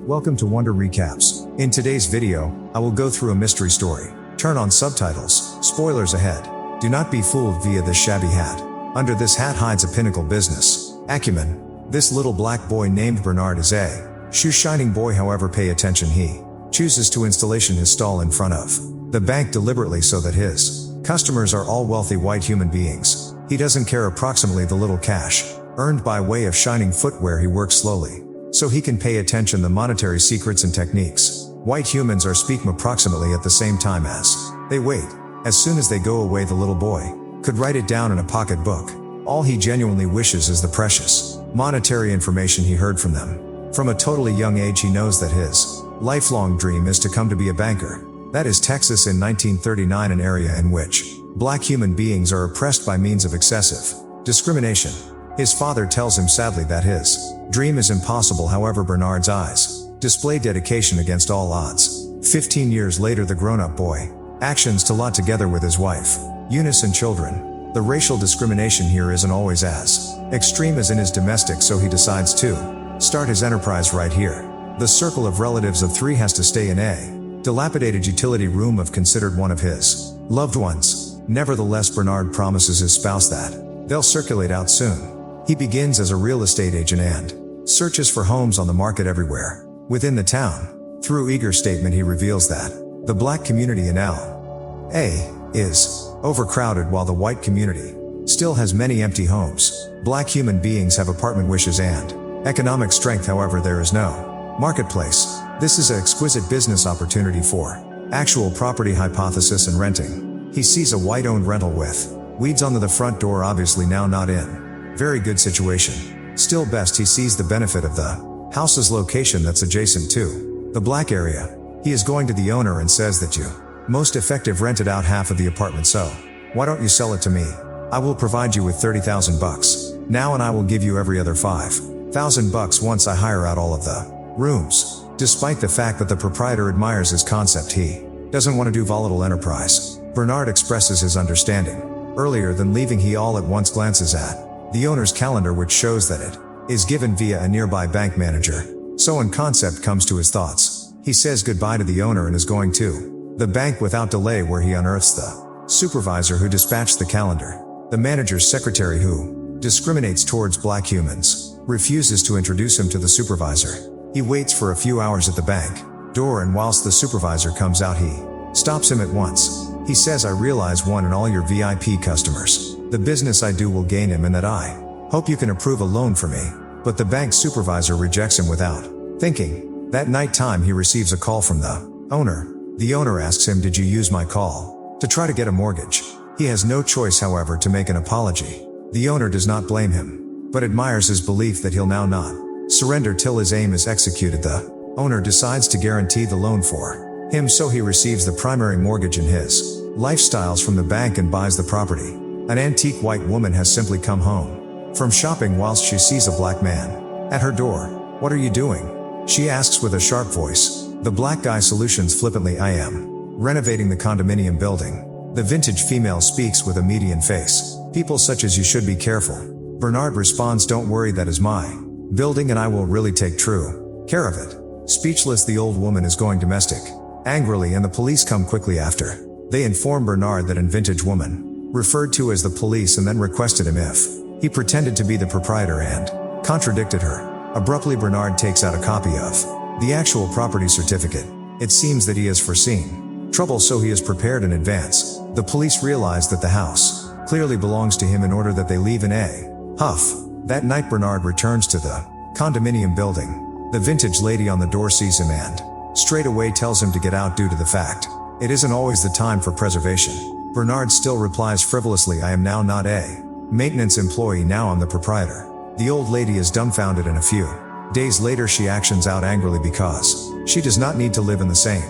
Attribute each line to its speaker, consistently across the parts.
Speaker 1: Welcome to Wonder Recaps. In today's video, I will go through a mystery story. Turn on subtitles. Spoilers ahead. Do not be fooled via this shabby hat. Under this hat hides a pinnacle business acumen. This little black boy named Bernard is a shoe-shining boy. However, pay attention, he chooses to installation his stall in front of the bank deliberately so that his customers are all wealthy white human beings. He doesn't care approximately the little cash earned by way of shining footwear. He works slowly so he can pay attention the monetary secrets and techniques. White humans are speaking approximately at the same time as they wait. As soon as they go away, the little boy could write it down in a pocket book. All he genuinely wishes is the precious monetary information he heard from them. From a totally young age, he knows that his lifelong dream is to come to be a banker. That is Texas in 1939, an area in which black human beings are oppressed by means of excessive discrimination. His father tells him sadly that his dream is impossible. However, Bernard's eyes display dedication against all odds. 15 years later, the grown-up boy actions to lot together with his wife, Eunice, and children. The racial discrimination here isn't always as extreme as in his domestic, so he decides to start his enterprise right here. The circle of relatives of 3 has to stay in a dilapidated utility room of considered one of his loved ones. Nevertheless, Bernard promises his spouse that they'll circulate out soon. He begins as a real estate agent and searches for homes on the market everywhere within the town. Through eager statement, he reveals that the black community in L.A. is overcrowded while the white community still has many empty homes. Black human beings have apartment wishes and economic strength. However, there is no marketplace. This is an exquisite business opportunity for actual property hypothesis and renting. He sees a white-owned rental with weeds on the front door, obviously now not in very good situation. Still best, he sees the benefit of the house's location that's adjacent to the black area. He is going to the owner and says that you most effective rented out half of the apartment, so why don't you sell it to me? I will provide you with $30,000 now, and I will give you every other $5,000 once I hire out all of the rooms. Despite the fact that the proprietor admires his concept, he doesn't want to do volatile enterprise. Bernard expresses his understanding. Earlier than leaving, he all at once glances at the owner's calendar, which shows that it is given via a nearby bank manager. So in concept comes to his thoughts. He says goodbye to the owner and is going to the bank without delay, where he unearths the supervisor who dispatched the calendar. The manager's secretary, who discriminates towards black humans, refuses to introduce him to the supervisor. He waits for a few hours at the bank door, and whilst the supervisor comes out, he stops him at once. He says, "I realize one and all your VIP customers, the business I do will gain him, and that I hope you can approve a loan for me." But the bank supervisor rejects him without thinking. That night time, he receives a call from the owner. The owner asks him, "Did you use my call to try to get a mortgage?" He has no choice, however, to make an apology. The owner does not blame him, but admires his belief that he'll now not surrender till his aim is executed. The owner decides to guarantee the loan for him, so he receives the primary mortgage in his lifestyles from the bank and buys the property. An antique white woman has simply come home from shopping whilst she sees a black man at her door. "What are you doing?" she asks with a sharp voice. The black guy solutions flippantly, "I am renovating the condominium building." The vintage female speaks with a median face. "People such as you should be careful." Bernard responds, "Don't worry, that is my building and I will really take true care of it." Speechless, the old woman is going domestic angrily, and the police come quickly after. They inform Bernard that a vintage woman referred to as the police and then requested him if he pretended to be the proprietor and contradicted her. Abruptly, Bernard takes out a copy of the actual property certificate. It seems that he has foreseen trouble, so he is prepared in advance. The police realize that the house clearly belongs to him in order that they leave in a huff. That night, Bernard returns to the condominium building. The vintage lady on the door sees him and straight away tells him to get out due to the fact it isn't always the time for preservation. Bernard still replies frivolously, "I am now not a maintenance employee, now I'm the proprietor." The old lady is dumbfounded, and a few days later she actions out angrily because she does not need to live in the same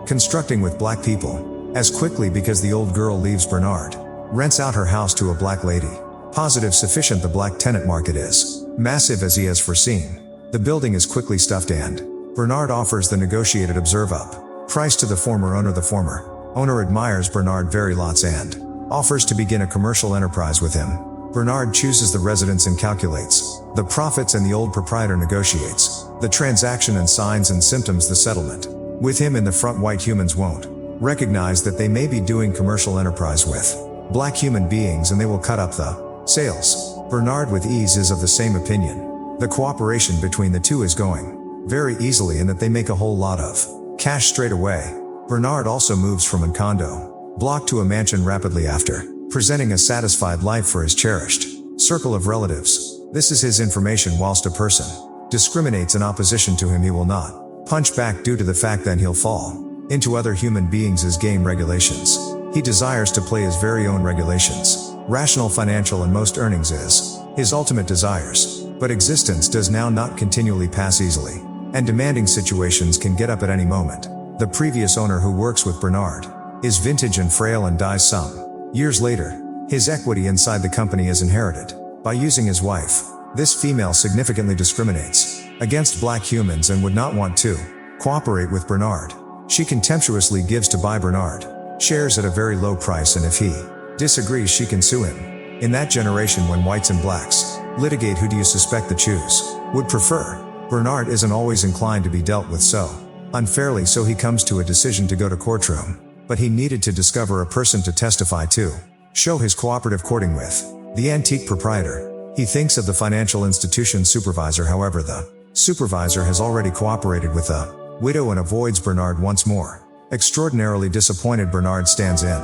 Speaker 1: constructing with black people as quickly, because the old girl leaves. Bernard rents out her house to a black lady. Positive sufficient, the black tenant market is massive as he has foreseen. The building is quickly stuffed, and Bernard offers the negotiated observe up price to the former owner. The former owner admires Bernard very lots and offers to begin a commercial enterprise with him. Bernard chooses the residence and calculates the profits, and the old proprietor negotiates the transaction and signs and symptoms the settlement. With him in the front, white humans won't recognize that they may be doing commercial enterprise with black human beings, and they will cut up the sales. Bernard with ease is of the same opinion. The cooperation between the two is going very easily, and that they make a whole lot of cash straight away. Bernard also moves from a condo block to a mansion rapidly after presenting a satisfied life for his cherished circle of relatives. This is his information. Whilst a person discriminates in opposition to him, he will not punch back due to the fact that he'll fall into other human beings' game regulations. He desires to play his very own regulations. Rational, financial, and most earnings is his ultimate desires. But existence does now not continually pass easily, and demanding situations can get up at any moment. The previous owner who works with Bernard is vintage and frail and dies some years later. His equity inside the company is inherited by using his wife. This female significantly discriminates against black humans and would not want to cooperate with Bernard. She contemptuously gives to buy Bernard shares at a very low price, and if he disagrees, she can sue him. In that generation, when whites and blacks litigate, who do you suspect the choose would prefer? Bernard isn't always inclined to be dealt with so unfairly, so he comes to a decision to go to courtroom. But he needed to discover a person to testify to show his cooperative courting with the antique proprietor. He thinks of the financial institution supervisor. However, the supervisor has already cooperated with the widow and avoids Bernard once more. Extraordinarily disappointed, Bernard stands in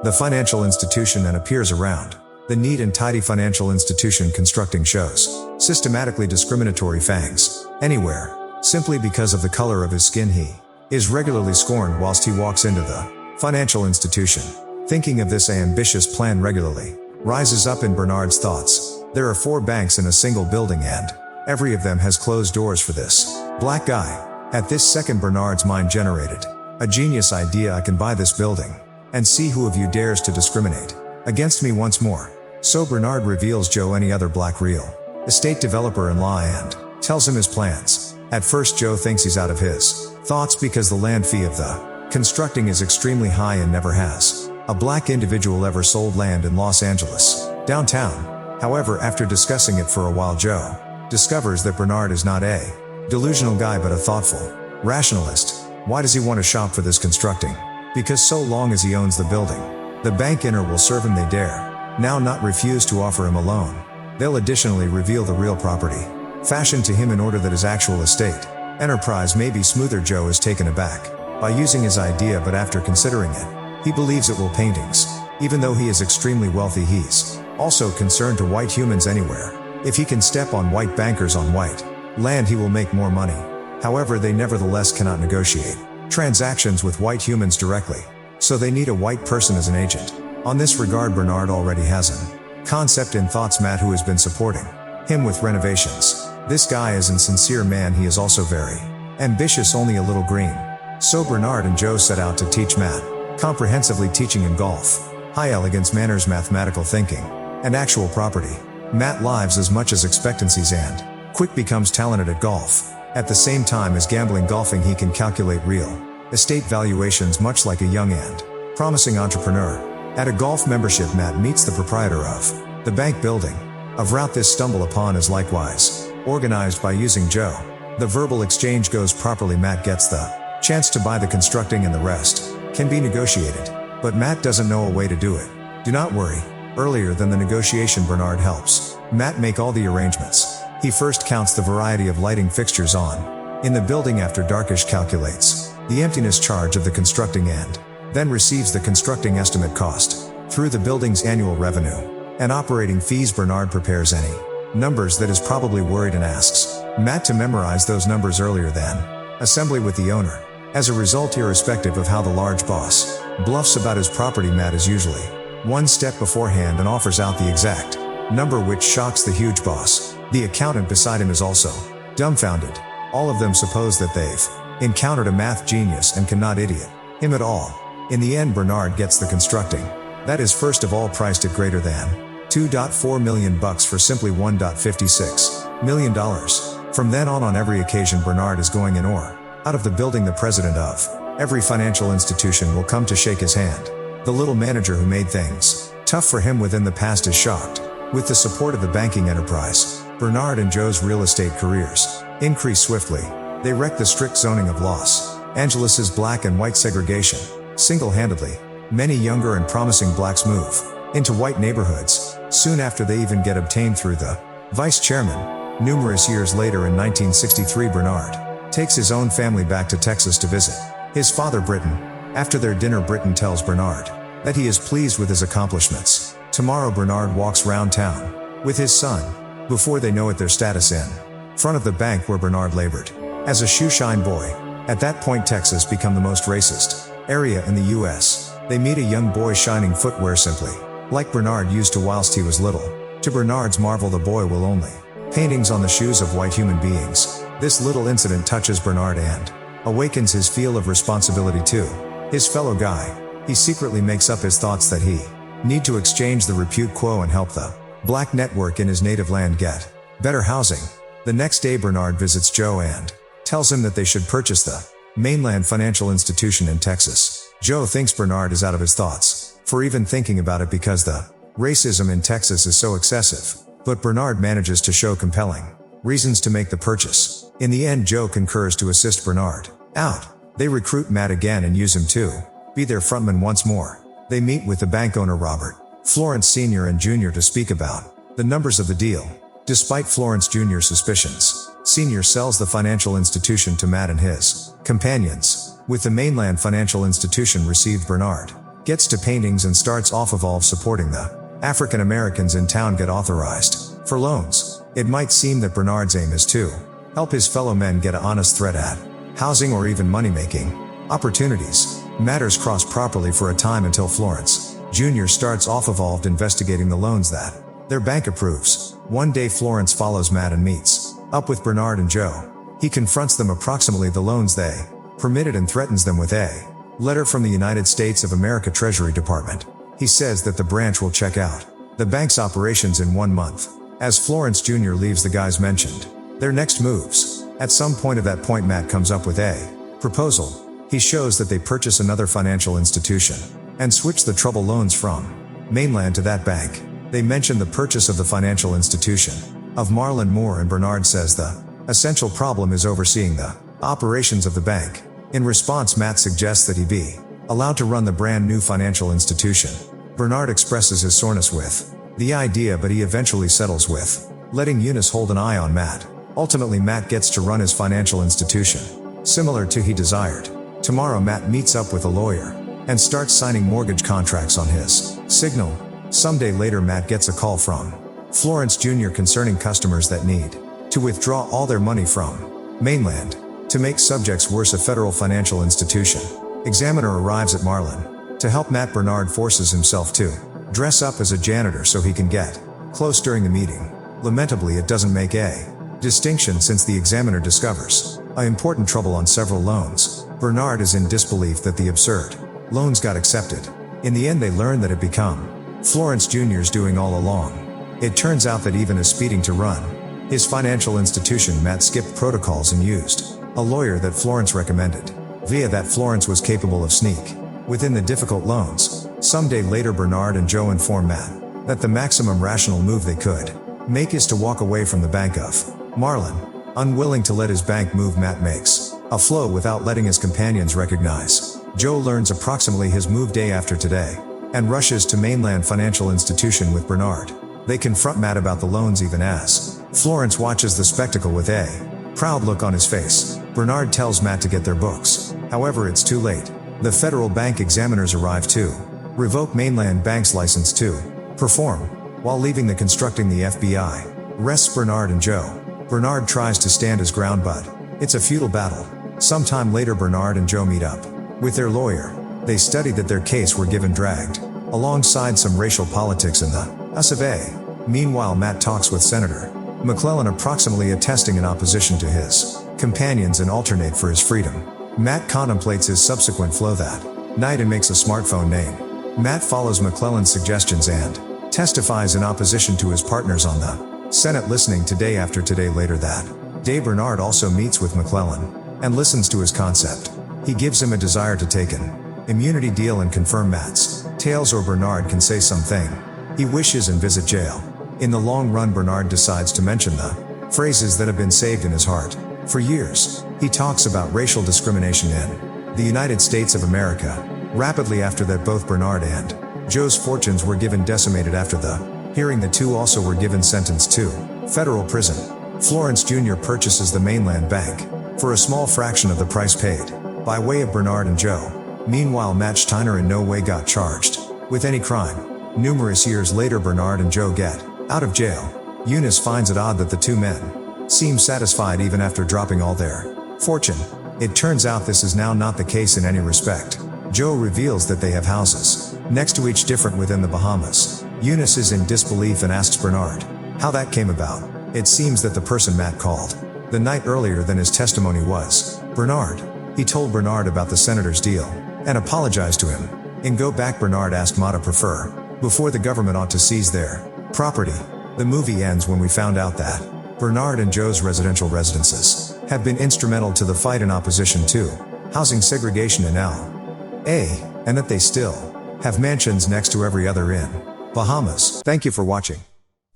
Speaker 1: the financial institution and appears around the neat and tidy financial institution constructing shows systematically discriminatory fangs anywhere. Simply because of the color of his skin, he is regularly scorned whilst he walks into the financial institution. Thinking of this ambitious plan regularly rises up in Bernard's thoughts. There are 4 banks in a single building, and every of them has closed doors for this black guy. At this second, Bernard's mind generated a genius idea. I can buy this building and see who of you dares to discriminate against me once more. So Bernard reveals Joe, any other black real estate developer, in law, and tells him his plans. At first, Joe thinks he's out of his thoughts because the land fee of the constructing is extremely high, and never has a black individual ever sold land in Los Angeles downtown. However, after discussing it for a while, Joe discovers that Bernard is not a delusional guy, but a thoughtful rationalist. Why does he want to shop for this constructing? Because so long as he owns the building, the bank owner will serve him. They dare now not refuse to offer him a loan. They'll additionally reveal the real property fashioned to him in order that his actual estate enterprise may be smoother. Joe is taken aback by using his idea, but after considering it, he believes it will paintings. Even though he is extremely wealthy, he's also concerned to white humans anywhere. If he can step on white bankers on white land, he will make more money. However, they nevertheless cannot negotiate transactions with white humans directly, so they need a white person as an agent. On this regard, Bernard already has an concept in thoughts. Matt, who has been supporting him with renovations. This guy is a sincere man. He is also very ambitious, only a little green. So Bernard and Joe set out to teach Matt comprehensively, teaching him golf, high elegance, manners, mathematical thinking, and actual property. Matt lives as much as expectancies and quick becomes talented at golf. At the same time as gambling golfing, he can calculate real estate valuations much like a young and promising entrepreneur. At a golf membership, Matt meets the proprietor of the bank building. Of route, this stumble upon is likewise organized by using Joe. The verbal exchange goes properly. Matt gets the chance to buy the constructing, and the rest can be negotiated. But Matt doesn't know a way to do it. Do not worry. Earlier than the negotiation, Bernard helps Matt make all the arrangements. He first counts the variety of lighting fixtures on in the building. After darkish, calculates the emptiness charge of the constructing and then receives the constructing estimate cost through the building's annual revenue and operating fees. Bernard prepares any numbers that is probably worried and asks Matt to memorize those numbers earlier than assembly with the owner. As a result, irrespective of how the large boss bluffs about his property, Matt is usually one step beforehand and offers out the exact number, which shocks the huge boss. The accountant beside him is also dumbfounded. All of them suppose that they've encountered a math genius and cannot idiot him at all. In the end, Bernard gets the constructing that is first of all priced at greater than $2.4 million for simply $1.56 million. From then on every occasion, Bernard is going in or out of the building. The president of every financial institution will come to shake his hand. The little manager who made things tough for him within the past is shocked With the support of the banking enterprise, Bernard and Joe's real estate careers increase swiftly. They wreck the strict zoning of Los Angeles' black and white segregation single-handedly. Many younger and promising blacks move into white neighborhoods soon after they even get obtained through the vice chairman. Numerous years later in 1963, Bernard takes his own family back to Texas to visit his father Britton. After their dinner, Britton tells Bernard that he is pleased with his accomplishments. Tomorrow Bernard walks round town with his son. Before they know it, their status in front of the bank where Bernard labored as a shoeshine boy. At that point, Texas become the most racist area in the US. They meet a young boy shining footwear simply like Bernard used to whilst he was little. To Bernard's marvel, the boy will only paintings on the shoes of white human beings. This little incident touches Bernard and awakens his feel of responsibility to his fellow guy. He secretly makes up his thoughts that he need to exchange the repute quo and help the black network in his native land get better housing. The next day Bernard visits Joe and tells him that they should purchase the mainland financial institution in Texas. Joe thinks Bernard is out of his thoughts for even thinking about it because the racism in Texas is so excessive. But Bernard manages to show compelling reasons to make the purchase. In the end, Joe concurs to assist Bernard out. They recruit Matt again and use him to be their frontman once more. They meet with the bank owner Robert Florence Sr. and Jr. to speak about the numbers of the deal. Despite Florence Jr.'s suspicions, Sr. sells the financial institution to Matt and his companions. With the mainland financial institution received, Bernard gets to paintings and starts off evolve supporting the African Americans in town get authorized for loans. It might seem that Bernard's aim is to help his fellow men get an honest threat at housing or even money-making opportunities. Matters cross properly for a time until Florence Jr. starts off evolved investigating the loans that their bank approves. One day Florence follows Matt and meets up with Bernard and Joe. He confronts them approximately the loans they permitted and threatens them with a letter from the United States of America Treasury Department. He says that the branch will check out the bank's operations in 1 month. As Florence Jr. leaves the guys mentioned their next moves. At some point of that point, Matt comes up with a proposal. He shows that they purchase another financial institution and switch the trouble loans from mainland to that bank. They mention the purchase of the financial institution of Marlon Moore, and Bernard says the essential problem is overseeing the operations of the bank. In response, Matt suggests that he be allowed to run the brand new financial institution. Bernard expresses his soreness with the idea, but he eventually settles with letting Eunice hold an eye on Matt. Ultimately, Matt gets to run his financial institution, similar to he desired. Tomorrow, Matt meets up with a lawyer and starts signing mortgage contracts on his signal. Some day later, Matt gets a call from Florence Jr. concerning customers that need to withdraw all their money from mainland. To make subjects worse, a federal financial institution examiner arrives at Marlin. To help Matt, Bernard forces himself to dress up as a janitor so he can get close during the meeting. Lamentably, it doesn't make a distinction since the examiner discovers important trouble on several loans. Bernard is in disbelief that the absurd loans got accepted. In the end, they learn that it become Florence Jr.'s doing all along. It turns out that even as speeding to run his financial institution, Matt skipped protocols and used a lawyer that Florence recommended. Via that, Florence was capable of sneak within the difficult loans. Someday later, Bernard and Joe inform Matt that the maximum rational move they could make is to walk away from the bank of Marlin. Unwilling to let his bank move, Matt makes a flow without letting his companions recognize. Joe learns approximately his move day after today and rushes to mainland financial institution with Bernard. They confront Matt about the loans even as Florence watches the spectacle with a proud look on his face. Bernard tells Matt to get their books. However, it's too late. The federal bank examiners arrive to revoke mainland bank's license to perform. While leaving the constructing, the FBI arrests Bernard and Joe. Bernard tries to stand his ground, but it's a futile battle. Sometime later, Bernard and Joe meet up with their lawyer. They study that their case were given dragged alongside some racial politics in the US of A. Meanwhile, Matt talks with Senator McClellan, approximately attesting in opposition to his companions and alternate for his freedom. Matt contemplates his subsequent flow that night and makes a smartphone name. Matt follows McClellan's suggestions and testifies in opposition to his partners on the Senate, listening to day after today. Later that day, Bernard also meets with McClellan and listens to his concept. He gives him a desire to take an immunity deal and confirm Matt's tales, or Bernard can say something he wishes and visit jail. In the long run, Bernard decides to mention the phrases that have been saved in his heart. For years, he talks about racial discrimination in the United States of America. Rapidly after that, both Bernard and Joe's fortunes were given decimated. After the hearing, the two also were given sentenced to federal prison. Florence Jr. purchases the mainland bank for a small fraction of the price paid by way of Bernard and Joe. Meanwhile, Matt Steiner in no way got charged with any crime. Numerous years later, Bernard and Joe get out of jail. Eunice finds it odd that the two men seem satisfied even after dropping all their fortune. It turns out this is now not the case in any respect. Joe reveals that they have houses next to each different within the Bahamas. Eunice is in disbelief and asks Bernard how that came about. It seems that the person Matt called the night earlier than his testimony was Bernard. He told Bernard about the senator's deal and apologized to him. In Go Back, Bernard asked Ma to prefer before the government ought to seize their property. The movie ends when we found out that Bernard and Joe's residential residences have been instrumental to the fight in opposition to housing segregation in L.A., and that they still have mansions next to every other in Bahamas. Thank you for watching.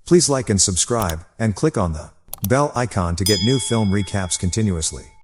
Speaker 1: Please like and subscribe, and click on the bell icon to get new film recaps continuously.